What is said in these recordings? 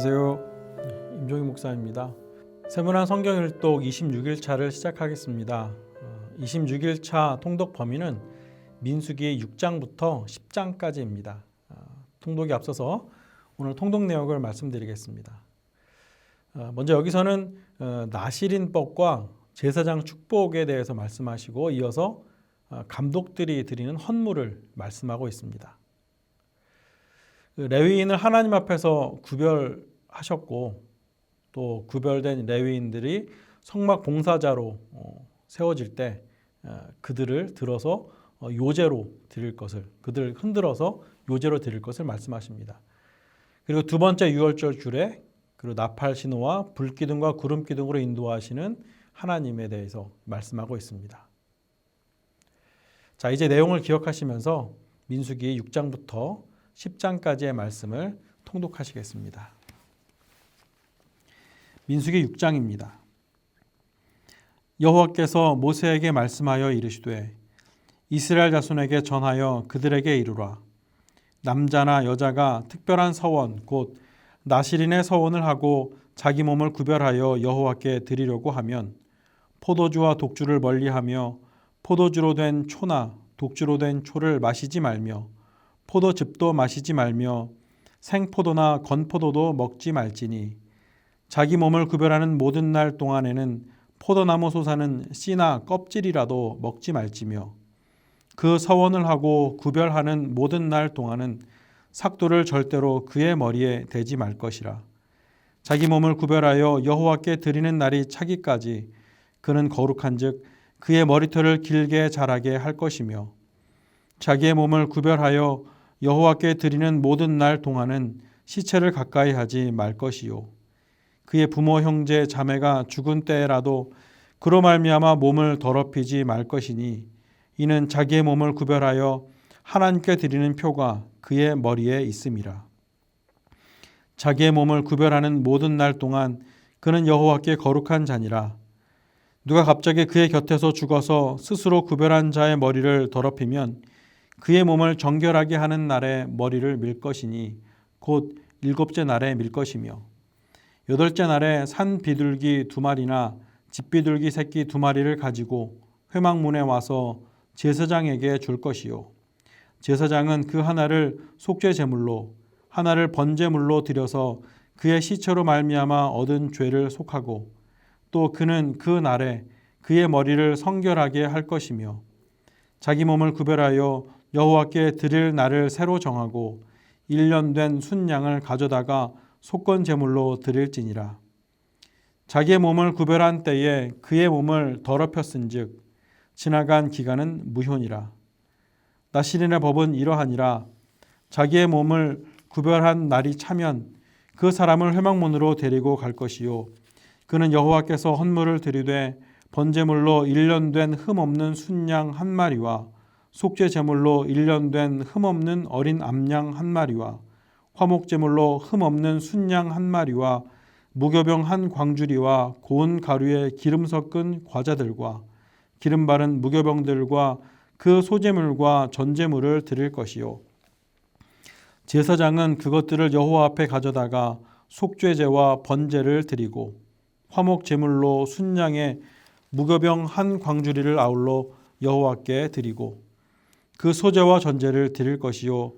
안녕하세요. 임종희 목사입니다. 세문안 성경일독 26일차를 시작하겠습니다. 26일차 통독 범위는 민수기 6장부터 10장까지입니다. 통독에 앞서서 오늘 통독 내용을 말씀드리겠습니다. 먼저 여기서는 나실인법과 제사장 축복에 대해서 말씀하시고 이어서 감독들이 드리는 헌물을 말씀하고 있습니다. 레위인을 하나님 앞에서 구별하셨고 또 구별된 레위인들이 성막 봉사자로 세워질 때 그들을 들어서 요제로 드릴 것을, 그들을 흔들어서 요제로 드릴 것을 말씀하십니다. 그리고 두 번째 유월절 주례, 그리고 나팔 신호와 불기둥과 구름기둥으로 인도하시는 하나님에 대해서 말씀하고 있습니다. 자, 이제 내용을 기억하시면서 민수기 6장부터 10장까지의 말씀을 통독하시겠습니다. 민수기 6장입니다. 여호와께서 모세에게 말씀하여 이르시되 이스라엘 자손에게 전하여 그들에게 이르라. 남자나 여자가 특별한 서원 곧 나실인의 서원을 하고 자기 몸을 구별하여 여호와께 드리려고 하면 포도주와 독주를 멀리하며 포도주로 된 초나 독주로 된 초를 마시지 말며 포도즙도 마시지 말며 생포도나 건포도도 먹지 말지니 자기 몸을 구별하는 모든 날 동안에는 포도나무 솟아는 씨나 껍질이라도 먹지 말지며 그 서원을 하고 구별하는 모든 날 동안은 삭도를 절대로 그의 머리에 대지 말 것이라. 자기 몸을 구별하여 여호와께 드리는 날이 차기까지 그는 거룩한즉 그의 머리털을 길게 자라게 할 것이며 자기의 몸을 구별하여 여호와께 드리는 모든 날 동안은 시체를 가까이 하지 말 것이요 그의 부모 형제 자매가 죽은 때라도 그로 말미암아 몸을 더럽히지 말 것이니 이는 자기의 몸을 구별하여 하나님께 드리는 표가 그의 머리에 있음이라. 자기의 몸을 구별하는 모든 날 동안 그는 여호와께 거룩한 자니라. 누가 갑자기 그의 곁에서 죽어서 스스로 구별한 자의 머리를 더럽히면 그의 몸을 정결하게 하는 날에 머리를 밀 것이니 곧 일곱째 날에 밀 것이며 여덟째 날에 산 비둘기 2마리나 집비둘기 새끼 2마리를 가지고 회막문에 와서 제사장에게 줄 것이요 제사장은 그 하나를 속죄 제물로 하나를 번제물로 드려서 그의 시체로 말미암아 얻은 죄를 속하고 또 그는 그 날에 그의 머리를 성결하게 할 것이며 자기 몸을 구별하여 여호와께 드릴 날을 새로 정하고 1년 된 순양을 가져다가 속건 제물로 드릴지니라. 자기의 몸을 구별한 때에 그의 몸을 더럽혔은즉 지나간 기간은 무효니라. 나실인의 법은 이러하니라. 자기의 몸을 구별한 날이 차면 그 사람을 회막문으로 데리고 갈 것이요 그는 여호와께서 헌물을 드리되 번제물로 1년 된 흠없는 순양 1마리와 속죄 제물로 1년 된 흠없는 어린 암양 1마리와 화목 제물로 흠없는 순양 1마리와 무교병 1광주리와 고운 가루에 기름 섞은 과자들과 기름 바른 무교병들과 그 소제물과 전제물을 드릴 것이요 제사장은 그것들을 여호와 앞에 가져다가 속죄제와 번제를 드리고 화목 제물로 순양의 무교병 1광주리를 아울러 여호와께 드리고 그 소제와 전제를 드릴 것이요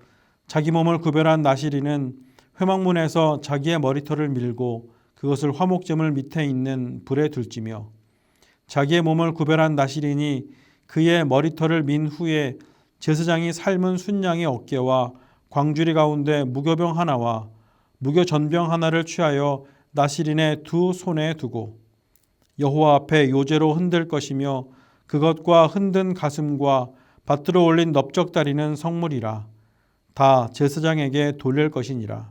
자기 몸을 구별한 나실인은 회막문에서 자기의 머리털을 밀고 그것을 화목제물 밑에 있는 불에 둘지며 자기의 몸을 구별한 나실인이 그의 머리털을 민 후에 제사장이 삶은 순양의 어깨와 광주리 가운데 무교병 하나와 무교전병 하나를 취하여 나실인의 두 손에 두고 여호와 앞에 요제로 흔들 것이며 그것과 흔든 가슴과 밭으로 올린 넓적다리는 성물이라. 다 제사장에게 돌릴 것이니라.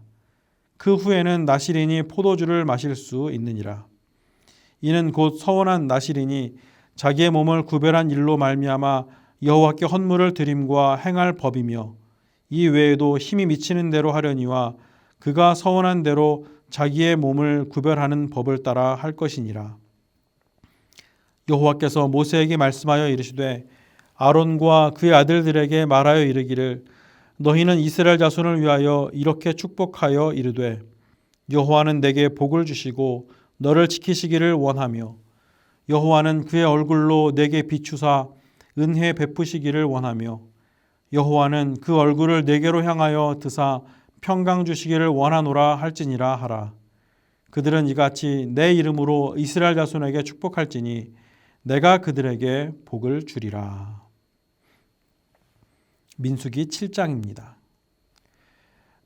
그 후에는 나실인이 포도주를 마실 수 있느니라. 이는 곧 서원한 나실인이 자기의 몸을 구별한 일로 말미암아 여호와께 헌물을 드림과 행할 법이며 이 외에도 힘이 미치는 대로 하려니와 그가 서원한 대로 자기의 몸을 구별하는 법을 따라 할 것이니라. 여호와께서 모세에게 말씀하여 이르시되 아론과 그의 아들들에게 말하여 이르기를 너희는 이스라엘 자손을 위하여 이렇게 축복하여 이르되 여호와는 내게 복을 주시고 너를 지키시기를 원하며 여호와는 그의 얼굴로 내게 비추사 은혜 베푸시기를 원하며 여호와는 그 얼굴을 내게로 향하여 드사 평강 주시기를 원하노라 할지니라 하라. 그들은 이같이 내 이름으로 이스라엘 자손에게 축복할지니 내가 그들에게 복을 주리라. 민수기 7장입니다.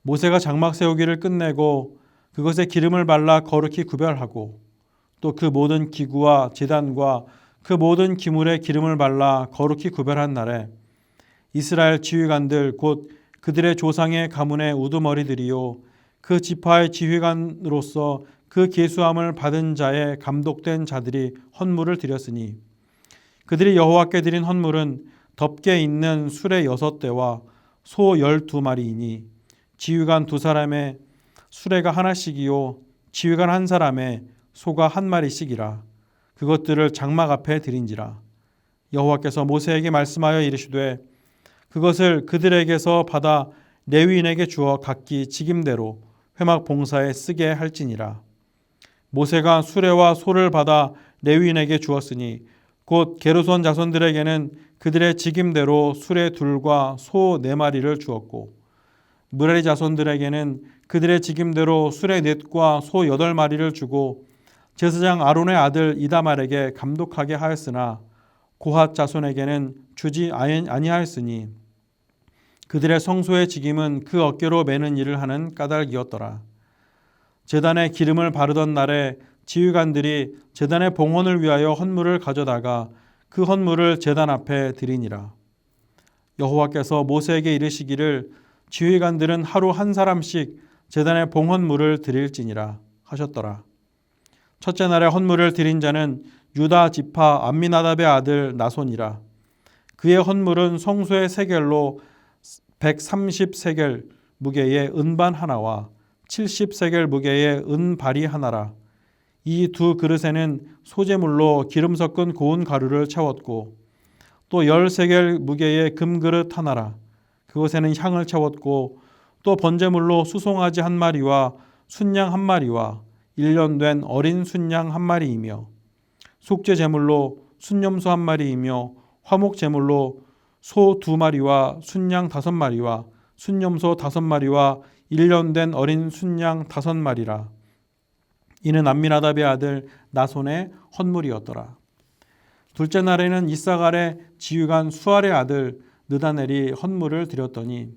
모세가 장막 세우기를 끝내고 그것에 기름을 발라 거룩히 구별하고 또 그 모든 기구와 제단과 그 모든 기물에 기름을 발라 거룩히 구별한 날에 이스라엘 지휘관들 곧 그들의 조상의 가문의 우두머리들이요 그 지파의 지휘관으로서 그 계수함을 받은 자의 감독된 자들이 헌물을 드렸으니 그들이 여호와께 드린 헌물은 덮개 있는 수레 6대와 소 12마리이니 지휘관 2사람의 수레가 하나씩이요 지휘관 1사람의 소가 1마리씩이라. 그것들을 장막 앞에 드린지라. 여호와께서 모세에게 말씀하여 이르시되 그것을 그들에게서 받아 레위인에게 주어 각기 직임대로 회막 봉사에 쓰게 할지니라. 모세가 수레와 소를 받아 레위인에게 주었으니 곧 게르손 자손들에게는 그들의 직임대로 수레 2과 소 4마리를 주었고 므라리 자손들에게는 그들의 직임대로 수레 4과 소 8마리를 주고 제사장 아론의 아들 이다말에게 감독하게 하였으나 고핫 자손에게는 주지 아니하였으니 그들의 성소의 직임은 그 어깨로 매는 일을 하는 까닭이었더라. 제단에 기름을 바르던 날에 지휘관들이 제단의 봉헌을 위하여 헌물을 가져다가 그 헌물을 제단 앞에 드리니라. 여호와께서 모세에게 이르시기를 지휘관들은 하루 1사람씩 제단의 봉헌물을 드릴지니라 하셨더라. 첫째 날에 헌물을 드린 자는 유다 지파 암미나답의 아들 나손이라. 그의 헌물은 성소의 세겔로 130세겔 무게의 은반 하나와 70세겔 무게의 은발이 하나라. 이 2 그릇에는 소재물로 기름 섞은 고운 가루를 채웠고 또 10세겔 무게의 금그릇 하나라. 그것에는 향을 채웠고 또 번제물로 수송아지 1마리와 순양 1마리와 1년 된 어린 순양 1마리이며 속죄 제물로 순염소 1마리이며 화목 제물로 소 2마리와 순양 5마리와 순염소 5마리와 1년 된 어린 순양 5마리라. 이는 암미나답의 아들 나손의 헌물이었더라. 둘째 날에는 이사갈의 지휘관 수알의 아들 느다넬이 헌물을 드렸더니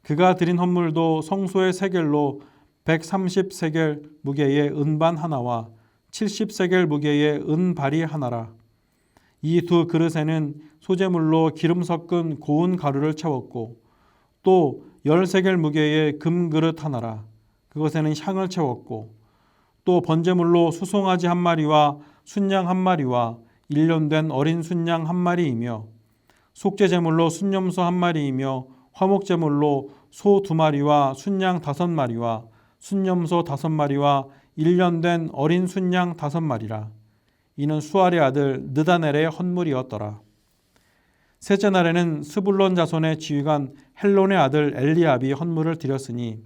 그가 드린 헌물도 성소의 세겔로 130세겔 무게의 은반 하나와 70세겔 무게의 은발이 하나라. 이 2 그릇에는 소재물로 기름 섞은 고운 가루를 채웠고 또 10세겔 무게의 금그릇 하나라. 그것에는 향을 채웠고 또 번제물로 수송아지 1마리와 순양 1마리와 1년 된 어린 순양 1마리이며 속죄제물로 순염소 1마리이며 화목제물로 소 2마리와 순양 5마리와 순염소 5마리와 1년 된 어린 순양 5마리라. 이는 수알의 아들 느다넬의 헌물이었더라. 셋째 날에는 스불론 자손의 지휘관 헬론의 아들 엘리압이 헌물을 드렸으니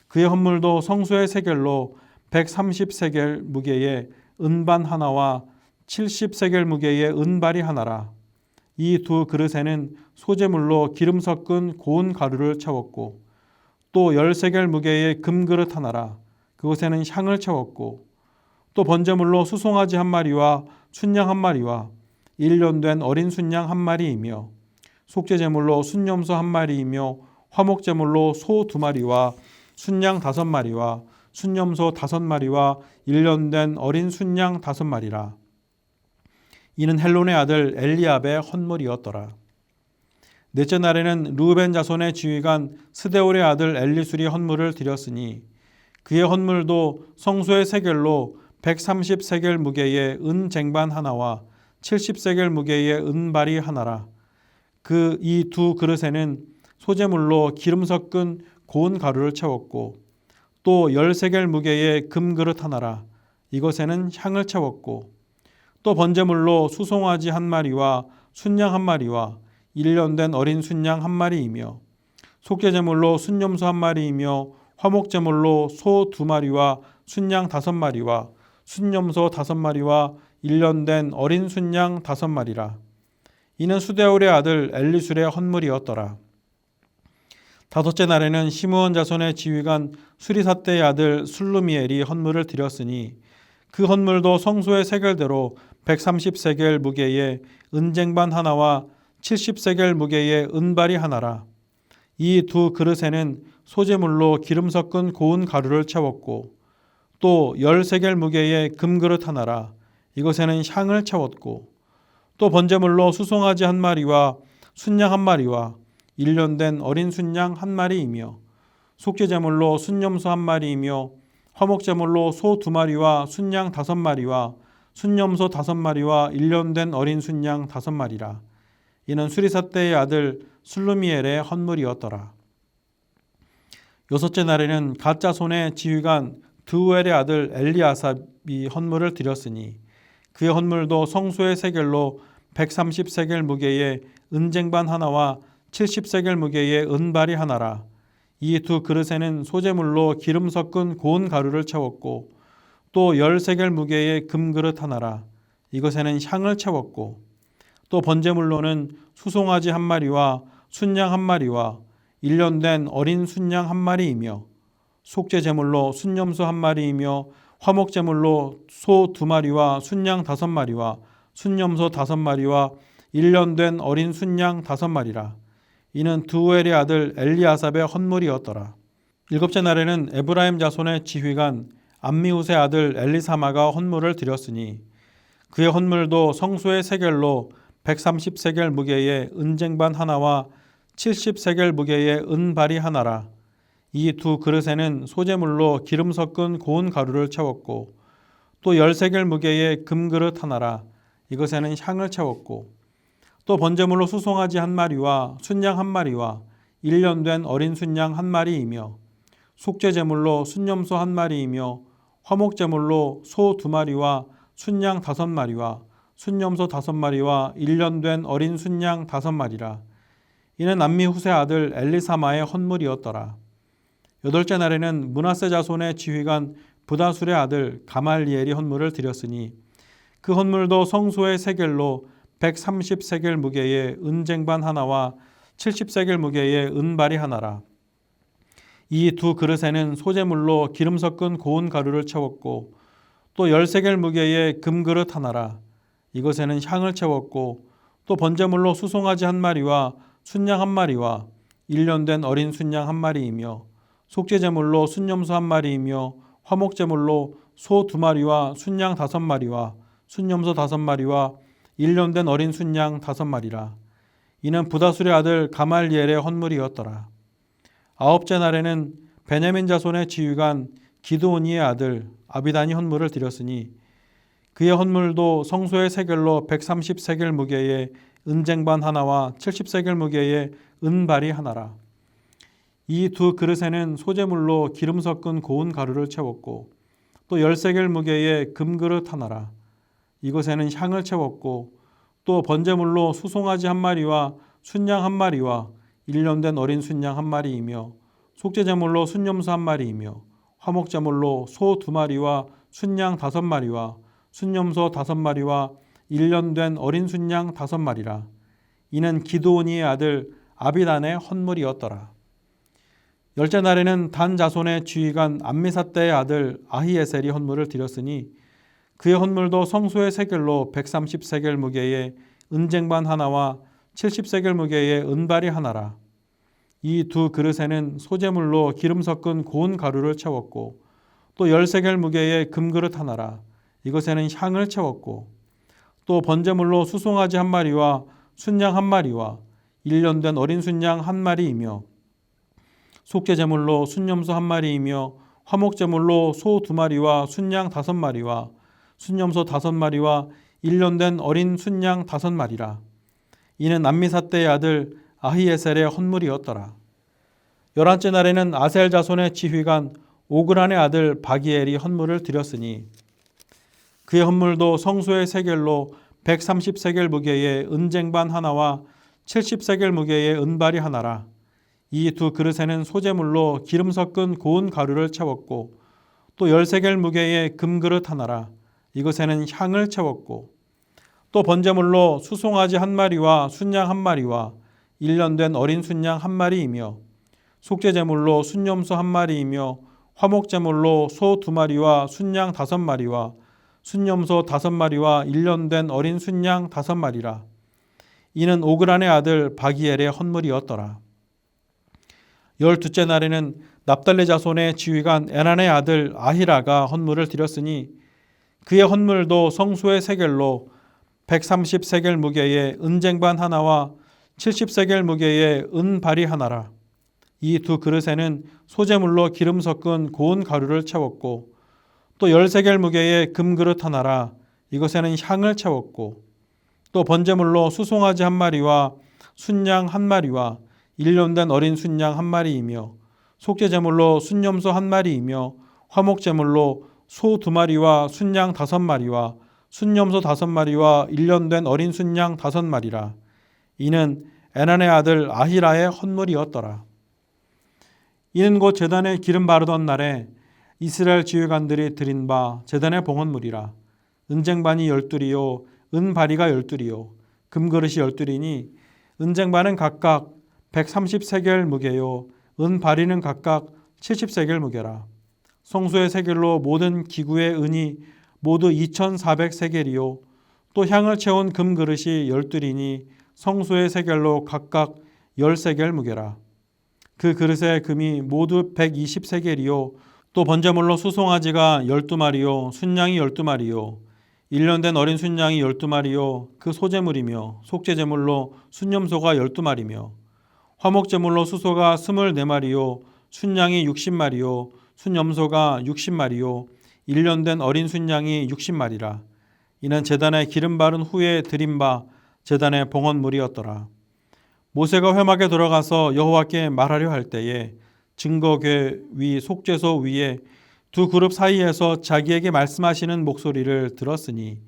그의 헌물도 성소의 세겔로 130세겔 무게의 은반 하나와 70세겔 무게의 은발이 하나라. 이 2 그릇에는 소재물로 기름 섞은 고운 가루를 채웠고 또 10세겔 무게의 금그릇 하나라. 그것에는 향을 채웠고 또 번제물로 수송아지 1마리와 순양 1마리와 1년 된 어린 순양 1마리이며 속죄제물로 순염소 1마리이며 화목제물로 소 2마리와 순양 5마리와 순염소 5마리와 1년 된 어린 순양 5마리라. 이는 헬론의 아들 엘리압의 헌물이었더라. 넷째 날에는 르우벤 자손의 지휘관 스데올의 아들 엘리술이 헌물을 드렸으니 그의 헌물도 성소의 세겔로 130세겔 무게의 은쟁반 하나와 70세겔 무게의 은발이 하나라. 그 이 2 그릇에는 소재물로 기름 섞은 고운 가루를 채웠고 또 10세겔 무게의 금그릇 하나라. 이것에는 향을 채웠고 또 번제물로 수송아지 1마리와 순양 1마리와 1년 된 어린 순양 1마리이며 속죄제물로 순염소 1마리이며 화목제물로 소 2마리와 순양 5마리와 순염소 5마리와 1년 된 어린 순양 5마리라. 이는 수데울의 아들 엘리술의 헌물이었더라. 다섯째 날에는 시므온 자손의 지휘관 수리사떼의 아들 술루미엘이 헌물을 드렸으니 그 헌물도 성소의 세겔대로 130세겔 무게의 은쟁반 하나와 70세겔 무게의 은발이 하나라. 이 두 그릇에는 소재물로 기름 섞은 고운 가루를 채웠고 또 10세겔 무게의 금그릇 하나라. 이것에는 향을 채웠고 또 번제물로 수송아지 1마리와 순양 1마리와 1년 된 어린 순양 1마리이며 속죄제물로 순염소 1마리이며 화목제물로 소 2마리와 순양 5마리와 순염소 5마리와 1년 된 어린 순양 5마리라. 이는 수리사떼의 아들 술루미엘의 헌물이었더라. 여섯째 날에는 갓 자손의 지휘관 드우엘의 아들 엘리아삽이 헌물을 드렸으니 그의 헌물도 성소의 세겔로 130세겔 무게의 은쟁반 하나와 70세겔 무게의 은발이 하나라. 이 두 그릇에는 소재물로 기름 섞은 고운 가루를 채웠고 또 10세겔 무게의 금그릇 하나라. 이것에는 향을 채웠고 또 번제물로는 수송아지 1마리와 순양 1마리와 1년 된 어린 순양 1마리이며 속죄제물로 순염소 1마리이며 화목제물로 소 2마리와 순양 5마리와 순염소 5마리와 1년 된 어린 순양 5마리라. 이는 드우엘의 아들 엘리아삽의 헌물이었더라. 일곱째 날에는 에브라임 자손의 지휘관 암미우스의 아들 엘리사마가 헌물을 드렸으니 그의 헌물도 성소의 세겔로 130세겔 무게의 은쟁반 하나와 70세겔 무게의 은발이 하나라. 이 두 그릇에는 소재물로 기름 섞은 고운 가루를 채웠고 또 10세겔 무게의 금그릇 하나라. 이것에는 향을 채웠고 또 번제물로 수송아지 1마리와 순양 1마리와 1년 된 어린 순양 1마리이며 속죄제물로 순염소 1마리이며 화목제물로 소 2마리와 순양 5마리와 순염소 5마리와 1년 된 어린 순양 5마리라. 이는 암미후세 아들 엘리사마의 헌물이었더라. 여덟째 날에는 므낫세 자손의 지휘관 부다술의 아들 가말리엘이 헌물을 드렸으니 그 헌물도 성소의 세겔로 130세겔 무게의 은쟁반 하나와 70세겔 무게의 은발이 하나라. 이 두 그릇에는 소재물로 기름 섞은 고운 가루를 채웠고 또 10세겔 무게의 금그릇 하나라. 이것에는 향을 채웠고 또 번제물로 수송아지 1마리와 순양 1마리와 1년 된 어린 순양 1마리이며 속죄제물로 순염소 1마리이며 화목제물로 소 2마리와 순양 5마리와 순염소 5마리와 1년 된 어린 순양 5마리라. 이는 부다술의 아들 가말리엘의 헌물이었더라. 아홉째 날에는 베냐민 자손의 지휘관 기드오니의 아들 아비단이 헌물을 드렸으니 그의 헌물도 성소의 세겔로 130세겔 무게의 은쟁반 하나와 70세겔 무게의 은발이 하나라. 이 두 그릇에는 소재물로 기름 섞은 고운 가루를 채웠고 또 10세겔 무게의 금그릇 하나라. 이것에는 향을 채웠고 또 번제물로 수송아지 1마리와 순양 1마리와 1년 된 어린 순양 1마리이며 속죄제물로 순염소 1마리이며 화목제물로 소 2마리와 순양 5마리와 순염소 5마리와 1년 된 어린 순양 5마리라. 이는 기드오니의 아들 아비단의 헌물이었더라. 열째 날에는 단 자손의 지휘관 암미사떼의 아들 아히에셀이 헌물을 드렸으니 그의 헌물도 성소의 세겔로 130세겔 무게의 은쟁반 하나와 70세겔 무게의 은발이 하나라. 이 두 그릇에는 소재물로 기름 섞은 고운 가루를 채웠고 또 10세겔 무게의 금그릇 하나라. 이것에는 향을 채웠고 또 번제물로 수송아지 1마리와 순양 1마리와 1년 된 어린 순양 1마리이며 속죄제물로 순염소 1마리이며 화목제물로 소 2마리와 순양 5마리와 순염소 5마리와 1년 된 어린 순양 5마리라. 이는 암미사떼의 아들 아히에셀의 헌물이었더라. 11째 날에는 아셀 자손의 지휘관 오그란의 아들 바기엘이 헌물을 드렸으니 그의 헌물도 성소의 세겔로 130세겔 무게의 은쟁반 하나와 70세겔 무게의 은발이 하나라. 이 두 그릇에는 소재물로 기름 섞은 고운 가루를 채웠고 또 13개를 무게의 금그릇 하나라. 이것에는 향을 채웠고 또 번제물로 수송아지 한 마리와 순양 한 마리와 1년 된 어린 순양 한 마리이며 속죄제물로 순염소 한 마리이며 화목제물로 소 2마리와 순양 5마리와 순염소 5마리와 1년 된 어린 순양 5마리라. 이는 오그란의 아들 바기엘의 헌물이었더라. 12째 날에는 납달리 자손의 지휘관 에난의 아들 아히라가 헌물을 드렸으니 그의 헌물도 성소의 세겔로 130세겔 무게의 은쟁반 하나와 70세겔 무게의 은발이 하나라. 이 두 그릇에는 소재물로 기름 섞은 고운 가루를 채웠고 또 10세겔 무게의 금그릇 하나라. 이것에는 향을 채웠고 또 번제물로 수송아지 한 마리와 순양 한 마리와 1년 된 어린 순양 한 마리이며 속죄제물로 순염소 한 마리이며 화목제물로 소 2마리와 순양 5마리와 순염소 5마리와 1년 된 어린 순양 5마리라. 이는 에난의 아들 아히라의 헌물이었더라. 이는 곧 제단에 기름 바르던 날에 이스라엘 지휘관들이 드린 바 제단의 봉헌물이라. 은쟁반이 12리요 은바리가 12리요 금그릇이 12리니 은쟁반은 각각 130세겔 무게요 은바리는 각각 70세겔 무게라. 성소의 세겔로 모든 기구의 은이 모두 2400세겔이요 또 향을 채운 금그릇이 12리니 성소의 세겔로 각각 10세겔 무게라. 그 그릇의 금이 모두 120세겔이요 또 번제물로 수송아지가 12마리요 순양이 12마리요 1년 된 어린 순양이 12마리요 그 소제물이며 속죄제물로 순염소가 12마리며 화목제물로 수소가 24마리요 순양이 60마리요 순염소가 60마리요 1년 된 어린 순양이 60마리라. 이는 제단에 기름 바른 후에 드린 바 제단의 봉헌물이었더라. 모세가 회막에 들어가서 여호와께 말하려 할 때에 증거궤 위 속죄소 위에 두 그룹 사이에서 자기에게 말씀하시는 목소리를 들었으니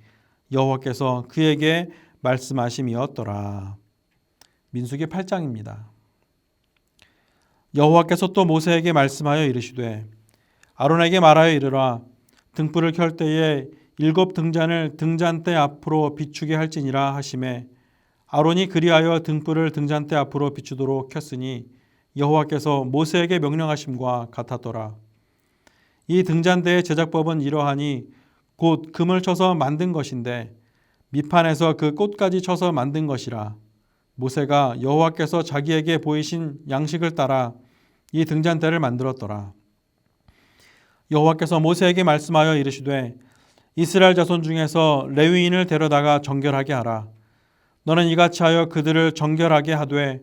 여호와께서 그에게 말씀하심이었더라. 민수기 8장입니다. 여호와께서 또 모세에게 말씀하여 이르시되 아론에게 말하여 이르라. 등불을 켤 때에 7 등잔을 등잔대 앞으로 비추게 할지니라 하시매 아론이 그리하여 등불을 등잔대 앞으로 비추도록 켰으니 여호와께서 모세에게 명령하심과 같았더라. 이 등잔대의 제작법은 이러하니 곧 금을 쳐서 만든 것인데 밑판에서 그 꽃까지 쳐서 만든 것이라. 모세가 여호와께서 자기에게 보이신 양식을 따라 이 등잔대를 만들었더라. 여호와께서 모세에게 말씀하여 이르시되 이스라엘 자손 중에서 레위인을 데려다가 정결하게 하라. 너는 이같이 하여 그들을 정결하게 하되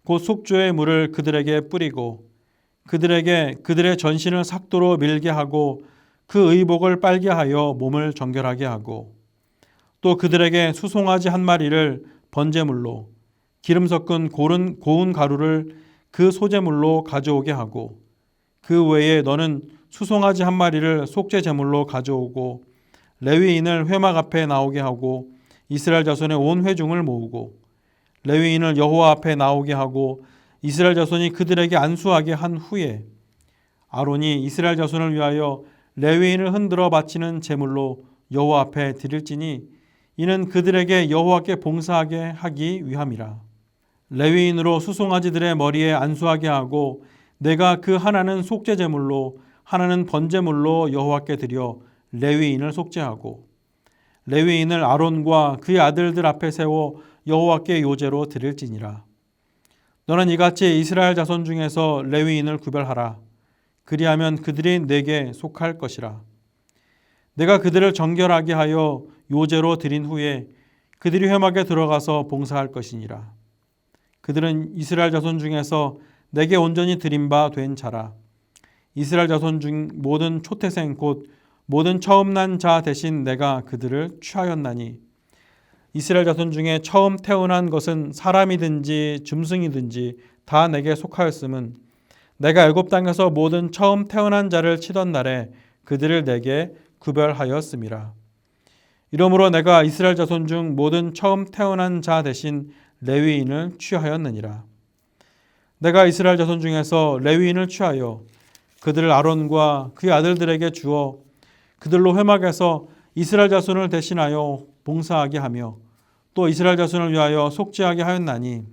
곧 속죄의 물을 그들에게 뿌리고 그들에게 그들의 전신을 삭도로 밀게 하고 그 의복을 빨게 하여 몸을 정결하게 하고 또 그들에게 수송아지 한 마리를 번제물로 기름 섞은 고운 가루를 그 소제물로 가져오게 하고 그 외에 너는 수송아지 한 마리를 속죄제물로 가져오고 레위인을 회막 앞에 나오게 하고 이스라엘 자손의 온 회중을 모으고 레위인을 여호와 앞에 나오게 하고 이스라엘 자손이 그들에게 안수하게 한 후에 아론이 이스라엘 자손을 위하여 레위인을 흔들어 바치는 제물로 여호와 앞에 드릴지니 이는 그들에게 여호와께 봉사하게 하기 위함이라. 레위인으로 수송아지들의 머리에 안수하게 하고 내가 그 하나는 속죄제물로 하나는 번제물로 여호와께 드려 레위인을 속죄하고 레위인을 아론과 그의 아들들 앞에 세워 여호와께 요제로 드릴지니라. 너는 이같이 이스라엘 자손 중에서 레위인을 구별하라. 그리하면 그들이 내게 속할 것이라. 내가 그들을 정결하게 하여 요제로 드린 후에 그들이 회막에 들어가서 봉사할 것이니라. 그들은 이스라엘 자손 중에서 내게 온전히 드린 바 된 자라. 이스라엘 자손 중 모든 초태생 곧 모든 처음 난 자 대신 내가 그들을 취하였나니 이스라엘 자손 중에 처음 태어난 것은 사람이든지 짐승이든지 다 내게 속하였음은 내가 애굽 땅에서 모든 처음 태어난 자를 치던 날에 그들을 내게 구별하였음이라. 이러므로 내가 이스라엘 자손 중 모든 처음 태어난 자 대신 레위인을 취하였느니라. 내가 이스라엘 자손 중에서 레위인을 취하여 그들을 아론과 그의 아들들에게 주어 그들로 회막에서 이스라엘 자손을 대신하여 봉사하게 하며 또 이스라엘 자손을 위하여 속죄하게 하였나니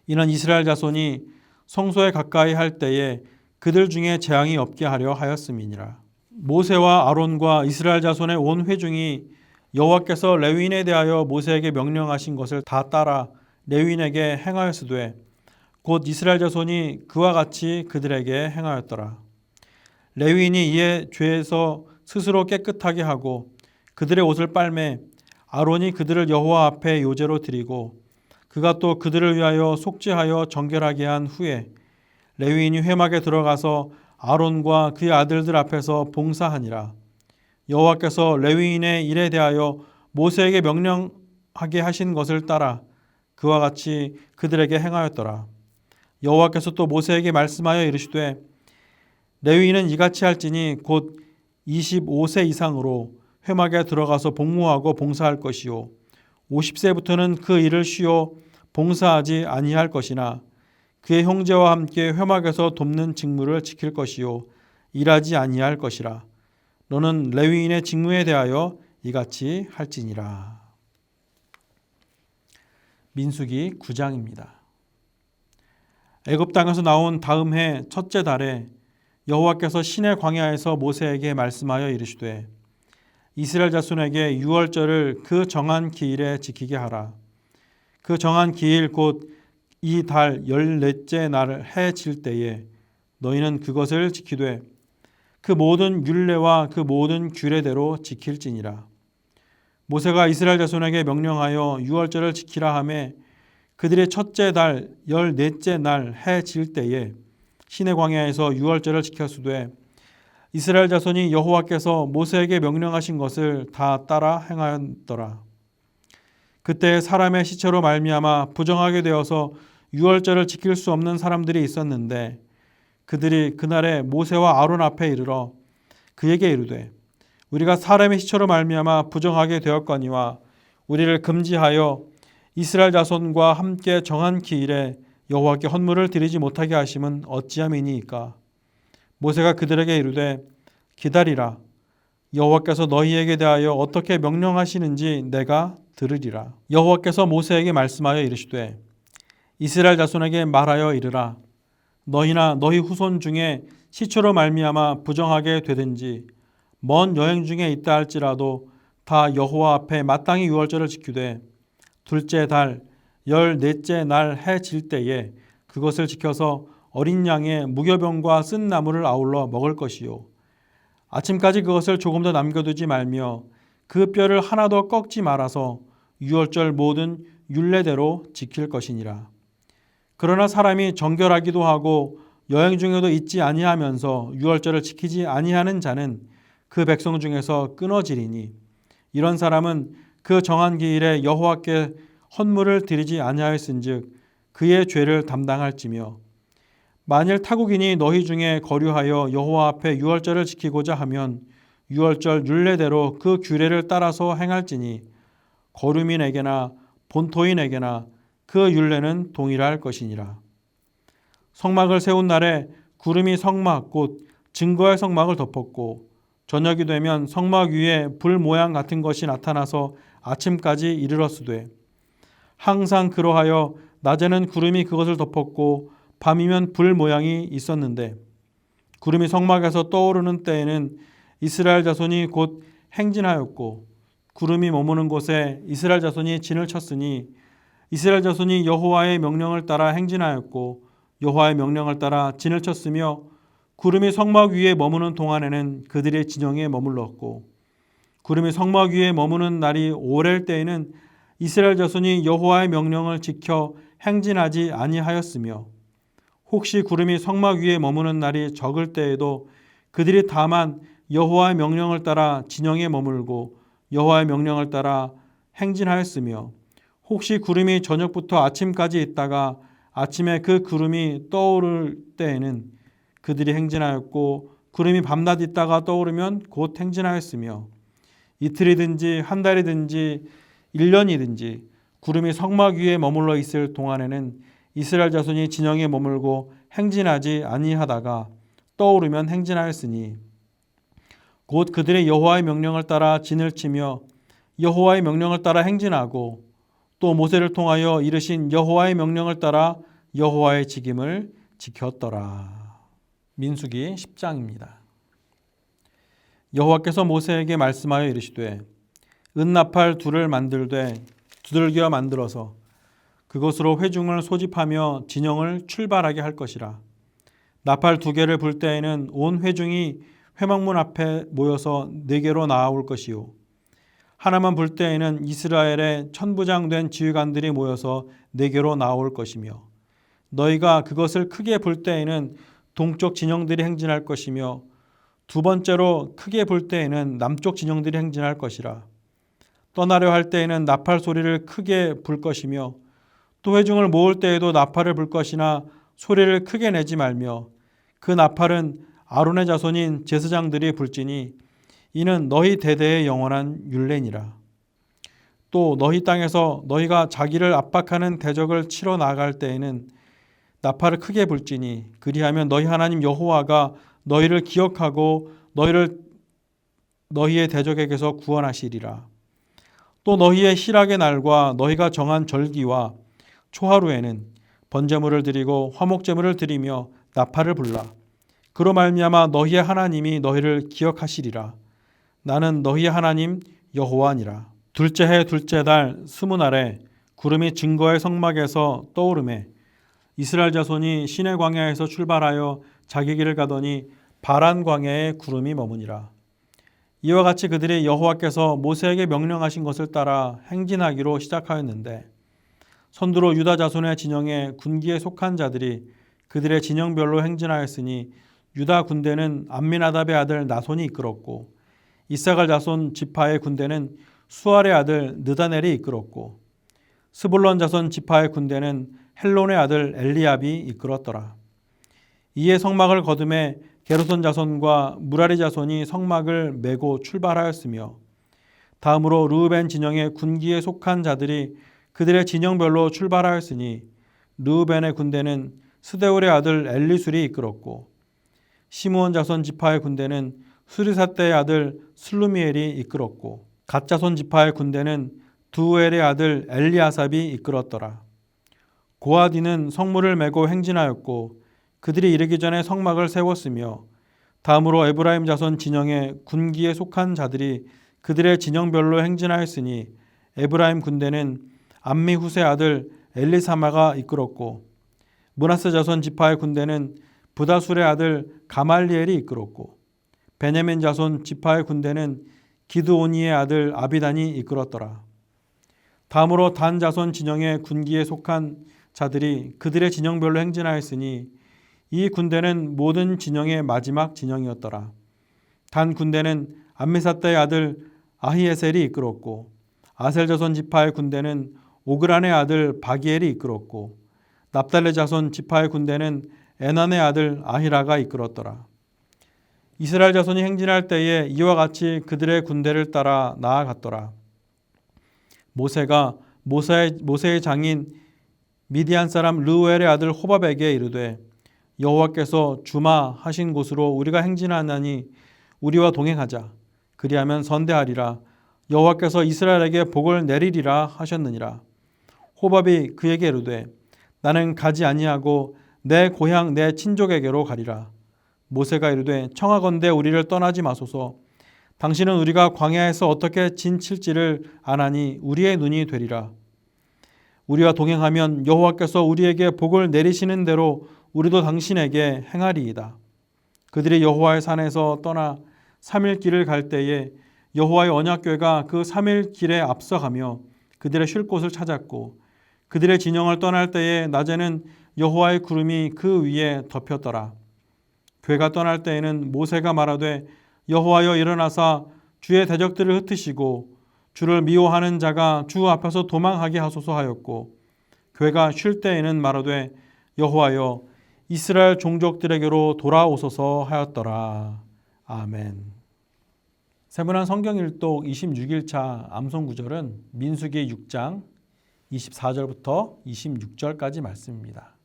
이는 이스라엘 자손이 성소에 가까이 할 때에 그들 중에 재앙이 없게 하려 하였음이니라. 모세와 아론과 이스라엘 자손의 온 회중이 여호와께서 레위인에 대하여 모세에게 명령하신 것을 다 따라 레위인에게 행하였으되 곧 이스라엘 자손이 그와 같이 그들에게 행하였더라. 레위인이 이에 죄에서 스스로 깨끗하게 하고 그들의 옷을 빨매 아론이 그들을 여호와 앞에 요제로 드리고 그가 또 그들을 위하여 속죄하여 정결하게 한 후에 레위인이 회막에 들어가서 아론과 그의 아들들 앞에서 봉사하니라. 여호와께서 레위인의 일에 대하여 모세에게 명령하게 하신 것을 따라 그와 같이 그들에게 행하였더라. 여호와께서 또 모세에게 말씀하여 이르시되 레위인은 이같이 할지니 곧 25세 이상으로 회막에 들어가서 복무하고 봉사할 것이요 50세부터는 그 일을 쉬어 봉사하지 아니할 것이나 그의 형제와 함께 회막에서 돕는 직무를 지킬 것이요 일하지 아니할 것이라. 너는 레위인의 직무에 대하여 이같이 할지니라. 민수기 9장입니다. 애굽 땅에서 나온 다음 해 첫째 달에 여호와께서 시내 광야에서 모세에게 말씀하여 이르시되 이스라엘 자손에게 유월절을 그 정한 기일에 지키게 하라. 그 정한 기일 곧 이 달 14째 날 해 질 때에 너희는 그것을 지키되 그 모든 율례와 그 모든 규례대로 지킬지니라. 모세가 이스라엘 자손에게 명령하여 유월절을 지키라 하매 그들의 첫째 달 14째 날 해 질 때에 시내 광야에서 유월절을 지켰으되 이스라엘 자손이 여호와께서 모세에게 명령하신 것을 다 따라 행하였더라. 그때 사람의 시체로 말미암아 부정하게 되어서 유월절을 지킬 수 없는 사람들이 있었는데 그들이 그날에 모세와 아론 앞에 이르러 그에게 이르되 우리가 사람의 시체로 말미암아 부정하게 되었거니와 우리를 금지하여 이스라엘 자손과 함께 정한 기일에 여호와께 헌물을 드리지 못하게 하심은 어찌함이니이까. 모세가 그들에게 이르되 기다리라. 여호와께서 너희에게 대하여 어떻게 명령하시는지 내가 들으리라. 여호와께서 모세에게 말씀하여 이르시되 이스라엘 자손에게 말하여 이르라. 너희나 너희 후손 중에 시체로 말미암아 부정하게 되든지 먼 여행 중에 있다 할지라도 다 여호와 앞에 마땅히 유월절을 지키되 둘째 달 14째 날 해 질 때에 그것을 지켜서 어린 양의 무교병과 쓴 나물을 아울러 먹을 것이요 아침까지 그것을 조금 더 남겨두지 말며 그 뼈를 하나도 꺾지 말아서 유월절 모든 율례대로 지킬 것이니라. 그러나 사람이 정결하기도 하고 여행 중에도 잊지 아니하면서 유월절을 지키지 아니하는 자는 그 백성 중에서 끊어지리니 이런 사람은 그 정한 기일에 여호와께 헌물을 드리지 아니하였은즉 그의 죄를 담당할지며 만일 타국인이 너희 중에 거류하여 여호와 앞에 유월절을 지키고자 하면 유월절 율례대로 그 규례를 따라서 행할지니 거류민에게나 본토인에게나 그 율례는 동일할 것이니라. 성막을 세운 날에 구름이 성막 곧 증거의 성막을 덮었고 저녁이 되면 성막 위에 불 모양 같은 것이 나타나서 아침까지 이르렀으되 항상 그러하여 낮에는 구름이 그것을 덮었고 밤이면 불 모양이 있었는데 구름이 성막에서 떠오르는 때에는 이스라엘 자손이 곧 행진하였고 구름이 머무는 곳에 이스라엘 자손이 진을 쳤으니 이스라엘 자손이 여호와의 명령을 따라 행진하였고 여호와의 명령을 따라 진을 쳤으며 구름이 성막 위에 머무는 동안에는 그들의 진영에 머물렀고 구름이 성막 위에 머무는 날이 오랠 때에는 이스라엘 자손이 여호와의 명령을 지켜 행진하지 아니하였으며 혹시 구름이 성막 위에 머무는 날이 적을 때에도 그들이 다만 여호와의 명령을 따라 진영에 머물고 여호와의 명령을 따라 행진하였으며 혹시 구름이 저녁부터 아침까지 있다가 아침에 그 구름이 떠오를 때에는 그들이 행진하였고 구름이 밤낮 있다가 떠오르면 곧 행진하였으며 이틀이든지 한 달이든지 1년이든지 구름이 성막 위에 머물러 있을 동안에는 이스라엘 자손이 진영에 머물고 행진하지 아니하다가 떠오르면 행진하였으니 곧 그들의 여호와의 명령을 따라 진을 치며 여호와의 명령을 따라 행진하고 또 모세를 통하여 이르신 여호와의 명령을 따라 여호와의 직임을 지켰더라. 민수기 10장입니다. 여호와께서 모세에게 말씀하여 이르시되 은나팔 둘을 만들되 두들겨 만들어서 그것으로 회중을 소집하며 진영을 출발하게 할 것이라. 나팔 두 개를 불 때에는 온 회중이 회막문 앞에 모여서 네 개로 나아올 것이요 하나만 불 때에는 이스라엘의 천부장된 지휘관들이 모여서 네 개로 나아올 것이며 너희가 그것을 크게 불 때에는 동쪽 진영들이 행진할 것이며 두 번째로 크게 불 때에는 남쪽 진영들이 행진할 것이라. 떠나려 할 때에는 나팔 소리를 크게 불 것이며 또 회중을 모을 때에도 나팔을 불 것이나 소리를 크게 내지 말며 그 나팔은 아론의 자손인 제사장들이 불지니 이는 너희 대대의 영원한 율례니라. 또 너희 땅에서 너희가 자기를 압박하는 대적을 치러 나갈 때에는 나팔을 크게 불지니 그리하면 너희 하나님 여호와가 너희를 기억하고 너희를 너희의 대적에게서 구원하시리라. 또 너희의 희락의 날과 너희가 정한 절기와 초하루에는 번제물을 드리고 화목제물을 드리며 나팔을 불라. 그로 말미암아 너희의 하나님이 너희를 기억하시리라. 나는 너희의 하나님 여호와니라. 둘째 해 둘째 달 20날에 구름이 증거의 성막에서 떠오르매 이스라엘 자손이 시내 광야에서 출발하여 자기 길을 가더니 바란 광야에 구름이 머무니라. 이와 같이 그들이 여호와께서 모세에게 명령하신 것을 따라 행진하기로 시작하였는데 선두로 유다 자손의 진영에 군기에 속한 자들이 그들의 진영별로 행진하였으니 유다 군대는 암미나답의 아들 나손이 이끌었고 이사갈 자손 지파의 군대는 수알의 아들 느다넬이 이끌었고 스불론 자손 지파의 군대는 헬론의 아들 엘리압이 이끌었더라. 이에 성막을 거두매 게르손 자손과 무라리 자손이 성막을 메고 출발하였으며 다음으로 르우벤 진영의 군기에 속한 자들이 그들의 진영별로 출발하였으니 르우벤의 군대는 스데울의 아들 엘리술이 이끌었고 시므온 자손 지파의 군대는 수리사떼의 아들 슬루미엘이 이끌었고 갓 자손 지파의 군대는 두엘의 아들 엘리아삽이 이끌었더라. 고아디는 성문을 메고 행진하였고 그들이 이르기 전에 성막을 세웠으며 다음으로 에브라임 자손 진영의 군기에 속한 자들이 그들의 진영별로 행진하였으니 에브라임 군대는 암미후세 아들 엘리사마가 이끌었고 므낫세 자손 지파의 군대는 부다술의 아들 가말리엘이 이끌었고 베냐민 자손 지파의 군대는 기드오니의 아들 아비단이 이끌었더라. 다음으로 단 자손 진영의 군기에 속한 자들이 그들의 진영별로 행진하였으니 이 군대는 모든 진영의 마지막 진영이었더라. 단 군대는 암미사떼의 아들 아히에셀이 이끌었고 아셀 자손 지파의 군대는 오그란의 아들 바기엘이 이끌었고 납달레 자손 지파의 군대는 에난의 아들 아히라가 이끌었더라. 이스라엘 자손이 행진할 때에 이와 같이 그들의 군대를 따라 나아갔더라. 모세가 모세의 장인 미디안 사람 르우엘의 아들 호밥에게 이르되 여호와께서 주마하신 곳으로 우리가 행진하나니 우리와 동행하자. 그리하면 선대하리라. 여호와께서 이스라엘에게 복을 내리리라 하셨느니라. 호밥이 그에게 이르되 나는 가지 아니하고 내 고향 내 친족에게로 가리라. 모세가 이르되 청하건대 우리를 떠나지 마소서. 당신은 우리가 광야에서 어떻게 진칠지를 아나니 우리의 눈이 되리라. 우리와 동행하면 여호와께서 우리에게 복을 내리시는 대로 우리도 당신에게 행하리이다. 그들이 여호와의 산에서 떠나 3일 길을 갈 때에 여호와의 언약궤가 그 3일 길에 앞서가며 그들의 쉴 곳을 찾았고 그들의 진영을 떠날 때에 낮에는 여호와의 구름이 그 위에 덮였더라. 궤가 떠날 때에는 모세가 말하되 여호와여 일어나사 주의 대적들을 흩으시고 주를 미워하는 자가 주 앞에서 도망하게 하소서 하였고 궤가 쉴 때에는 말하되 여호와여 이스라엘 종족들에게로 돌아오소서 하였더라. 아멘. 세분한 성경 일독 26일차 암송 구절은 민수기 6장 24절부터 26절까지 말씀입니다.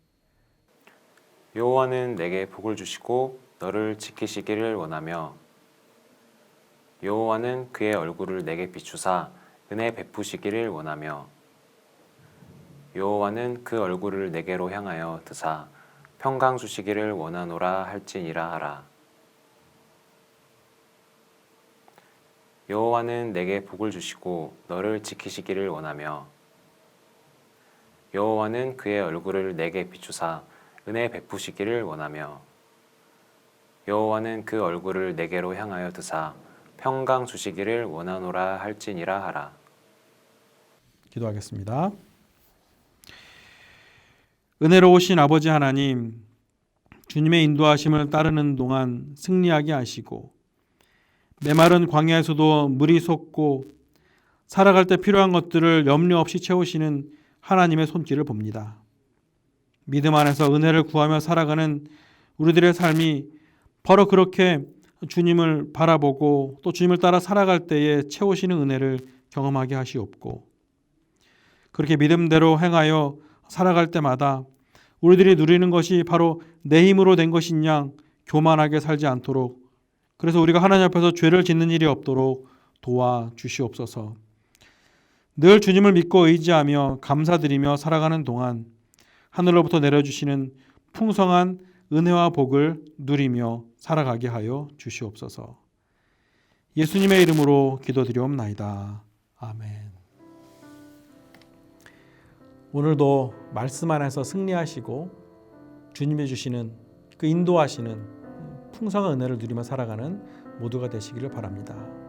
여호와는 내게 복을 주시고 너를 지키시기를 원하며 여호와는 그의 얼굴을 내게 비추사 은혜 베푸시기를 원하며 여호와는 그 얼굴을 내게로 향하여 드사 평강 주시기를 원하노라 할지니라 하라. 여호와는 내게 복을 주시고 너를 지키시기를 원하며 여호와는 그의 얼굴을 내게 비추사 은혜 베푸시기를 원하며 여호와는 그 얼굴을 내게로 향하여 드사 평강 주시기를 원하노라 할지니라 하라. 기도하겠습니다. 은혜로우신 아버지 하나님, 주님의 인도하심을 따르는 동안 승리하게 하시고 메마른 광야에서도 물이 솟고 살아갈 때 필요한 것들을 염려 없이 채우시는 하나님의 손길을 봅니다. 믿음 안에서 은혜를 구하며 살아가는 우리들의 삶이 바로 그렇게 주님을 바라보고 또 주님을 따라 살아갈 때에 채우시는 은혜를 경험하게 하시옵고 그렇게 믿음대로 행하여 살아갈 때마다 우리들이 누리는 것이 바로 내 힘으로 된 것인 양 교만하게 살지 않도록 그래서 우리가 하나님 앞에서 죄를 짓는 일이 없도록 도와주시옵소서. 늘 주님을 믿고 의지하며 감사드리며 살아가는 동안 하늘로부터 내려주시는 풍성한 은혜와 복을 누리며 살아가게 하여 주시옵소서. 예수님의 이름으로 기도드리옵나이다. 아멘. 오늘도 말씀 안에서 승리하시고 주님이 주시는 그 인도하시는 풍성한 은혜를 누리며 살아가는 모두가 되시기를 바랍니다.